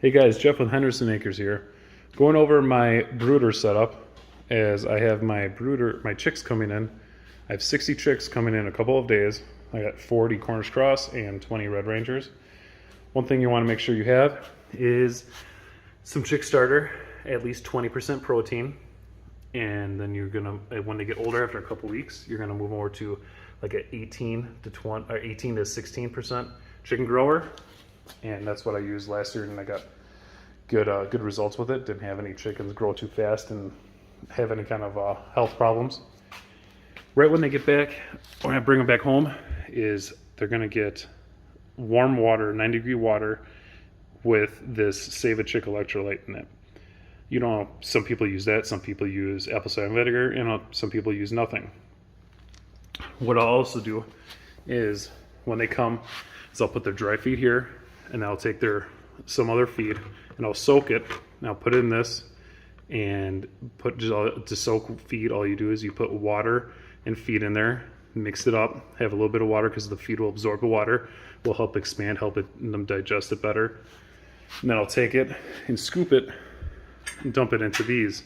Hey guys, Jeff with Henderson Acres here. Going over my brooder setup as I have my chicks coming in. I have 60 chicks coming in a couple of days. I got 40 Cornish Cross and 20 Red Rangers. One thing you want to make sure you have is some chick starter, at least 20% protein. And then you're gonna, when they get older after a couple weeks, you're gonna move over to like an 18 to 16% chicken grower. And that's what I used last year, and I got good results with it. Didn't have any chickens grow too fast and have any kind of health problems. Right when they get back, when I bring them back home, is they're gonna get warm water, 90-degree water, with this Save a Chick electrolyte in it. You know, some people use that, some people use apple cider vinegar, you know, some people use nothing. What I'll also do is when they come, is I'll put their dry feed here, and I'll take some other feed and I'll soak it, and I'll put it in this and put to soak feed. All you do is you put water and feed in there, mix it up, have a little bit of water because the feed will absorb the water, will help expand, them digest it better. And then I'll take it and scoop it and dump it into these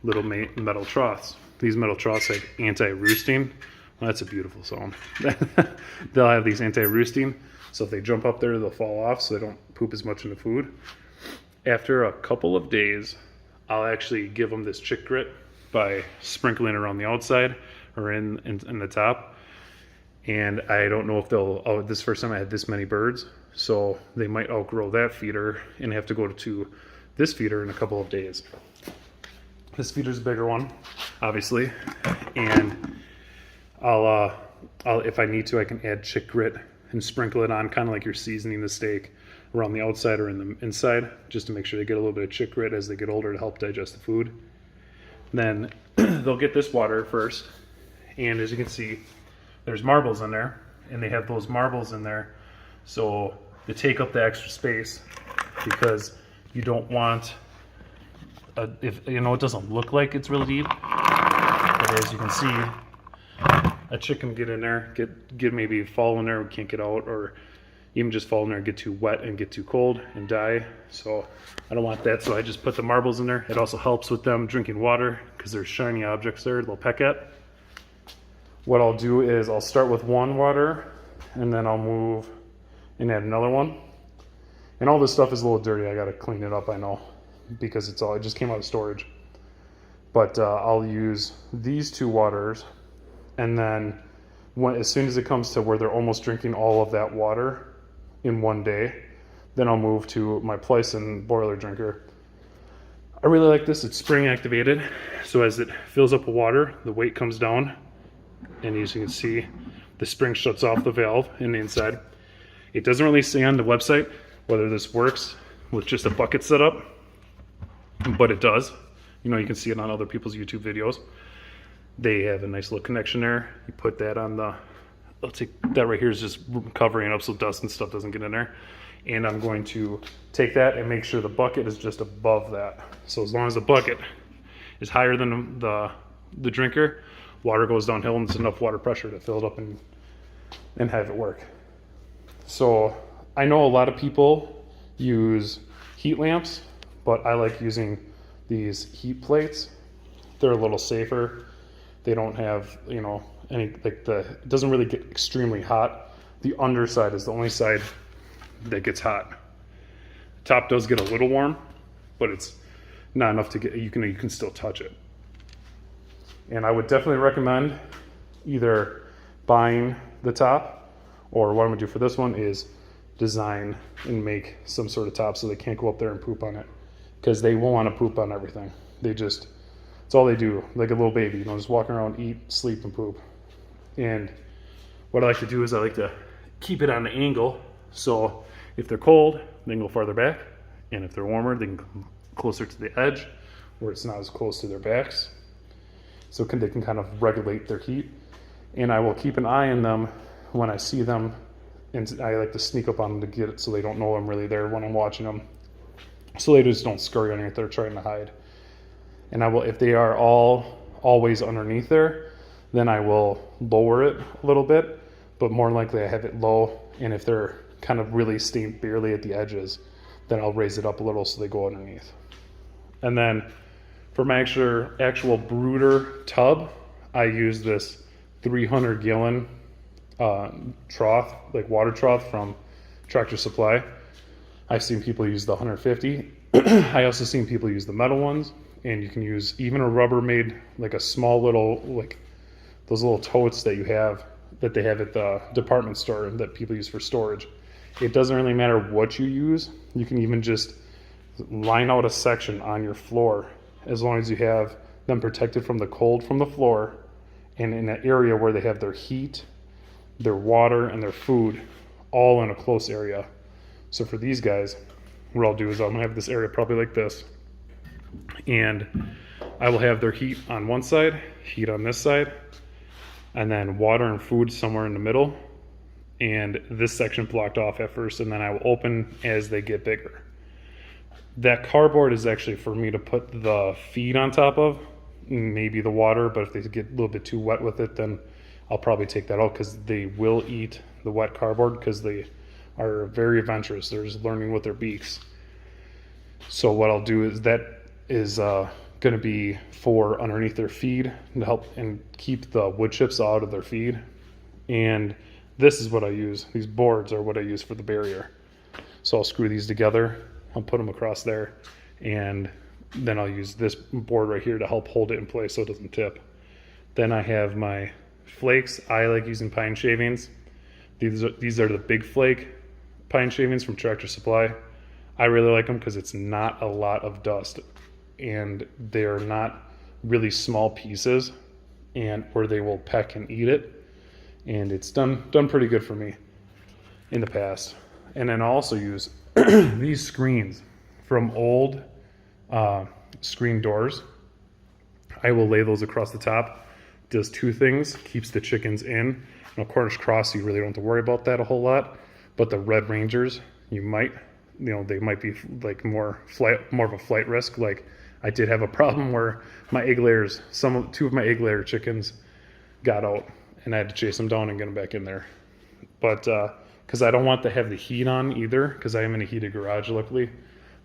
little metal troughs. These metal troughs have anti-roosting. Well, that's a beautiful song. They'll have these anti-roosting, so if they jump up there, they'll fall off so they don't poop as much in the food. After a couple of days, I'll actually give them this chick grit by sprinkling around the outside or in the top. And I don't know if they'll, this first time I had this many birds, so they might outgrow that feeder and have to go to this feeder in a couple of days. This feeder's a bigger one, obviously, and I'll if I need to, I can add chick grit and sprinkle it on, kind of like you're seasoning the steak, around the outside or in the inside, just to make sure they get a little bit of chick grit as they get older to help digest the food. Then they'll get this water first, and as you can see, there's marbles in there, and they have those marbles in there so to take up the extra space, because you don't want, if you know, it doesn't look like it's really deep, but as you can see, a chick can get in there, get maybe fall in there, can't get out, or even just fall in there, get too wet and get too cold and die. So I don't want that, so I just put the marbles in there. It also helps with them drinking water because there's shiny objects there they'll peck at. What I'll do is I'll start with one water, and then I'll move and add another one. And all this stuff is a little dirty. I gotta clean it up, I know, because it just came out of storage. But I'll use these two waters, and then as soon as it comes to where they're almost drinking all of that water in one day, then I'll move to my Plasson broiler drinker. I really like this. It's spring activated, so as it fills up with water, the weight comes down, and as you can see, the spring shuts off the valve in the inside. It doesn't really say on the website whether this works with just a bucket setup, but it does. You know, you can see it on other people's YouTube videos. They have a nice little connection there. You put that on I'll take that right here, is just covering it up so dust and stuff doesn't get in there. And I'm going to take that and make sure the bucket is just above that. So as long as the bucket is higher than the drinker, water goes downhill, and it's enough water pressure to fill it up and have it work. So I know a lot of people use heat lamps, but I like using these heat plates. They're a little safer. They don't have, you know, it doesn't really get extremely hot. The underside is the only side that gets hot. The top does get a little warm, but it's not enough to get, you can still touch it. And I would definitely recommend either buying the top, or what I'm gonna do for this one is design and make some sort of top so they can't go up there and poop on it, because they won't want to poop on everything. It's all they do, like a little baby, you know, just walking around, eat, sleep, and poop. And what I like to do is I like to keep it on the angle, so if they're cold, they can go farther back, and if they're warmer, they can come closer to the edge where it's not as close to their backs, so they can kind of regulate their heat. And I will keep an eye on them when I see them, and I like to sneak up on them to get it so they don't know I'm really there when I'm watching them, so they just don't scurry underneath there trying to hide. And I will, if they are always underneath there, then I will lower it a little bit, but more likely I have it low. And if they're kind of really staying barely at the edges, then I'll raise it up a little so they go underneath. And then for my actual brooder tub, I use this 300 gallon trough, like water trough from Tractor Supply. I've seen people use the 150. I also seen people use the metal ones, and you can use even a Rubbermaid, like a small little, like those little totes that you have, that they have at the department store that people use for storage. It doesn't really matter what you use. You can even just line out a section on your floor, as long as you have them protected from the cold from the floor, and in an area where they have their heat, their water, and their food all in a close area. So for these guys, what I'll do is I'm gonna have this area probably like this, and I will have their heat on one side, heat on this side, and then water and food somewhere in the middle, and this section blocked off at first, and then I will open as they get bigger. That cardboard is actually for me to put the feed on top of, maybe the water, but if they get a little bit too wet with it, then I'll probably take that out, because they will eat the wet cardboard because they are very adventurous. They're just learning with their beaks. So what I'll do is that is going to be for underneath their feed to help and keep the wood chips out of their feed. And this is what I use. These boards are what I use for the barrier. So I'll screw these together. I'll put them across there, and then I'll use this board right here to help hold it in place so it doesn't tip. Then I have my flakes. I like using pine shavings. These are the big flake pine shavings from Tractor Supply. I really like them because it's not a lot of dust, and they're not really small pieces, and where they will peck and eat it. And it's done pretty good for me in the past. And then I'll also use these screens from old screen doors. I will lay those across the top. Does two things: keeps the chickens in. Now, Cornish cross, you really don't have to worry about that a whole lot. But the Red Rangers, they might be like more of a flight risk. Like, I did have a problem where my egg layers, two of my egg layer chickens got out, and I had to chase them down and get them back in there. But because I don't want to have the heat on either, because I am in a heated garage, luckily.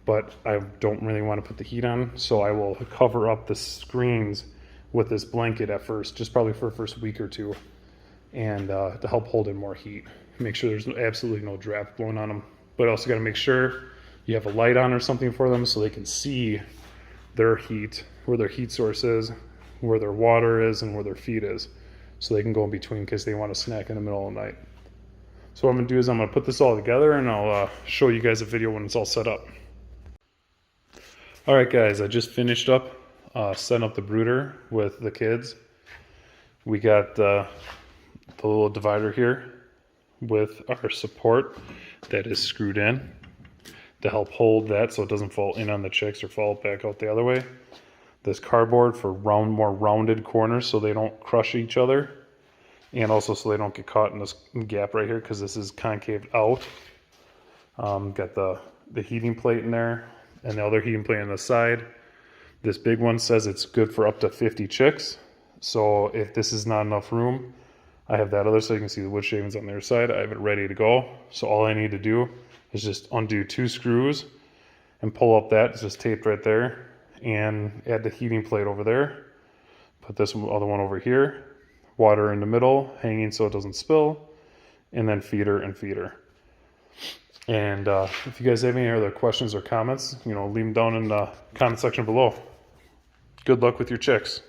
But I don't really want to put the heat on, so I will cover up the screens with this blanket at first, just probably for the first week or two, and to help hold in more heat. Make sure there's absolutely no draft blowing on them. But also got to make sure you have a light on or something for them so they can see their heat, where their heat source is, where their water is, and where their feed is, so they can go in between in case they want to snack in the middle of the night. So what I'm going to do is I'm going to put this all together, and I'll show you guys a video when it's all set up. All right, guys, I just finished up setting up the brooder with the kids. We got the little divider here with our support that is screwed in to help hold that so it doesn't fall in on the chicks or fall back out the other way. This cardboard for more rounded corners so they don't crush each other, and also so they don't get caught in this gap right here because this is concaved out. Got the heating plate in there and the other heating plate on the side. This big one says it's good for up to 50 chicks. So if this is not enough room, I have that other, so you can see the wood shavings on their side. I have it ready to go. So all I need to do is just undo 2 screws and pull up that. It's just taped right there, and add the heating plate over there. Put this other one over here. Water in the middle, hanging so it doesn't spill, and then feeder and feeder. And if you guys have any other questions or comments, leave them down in the comment section below. Good luck with your chicks.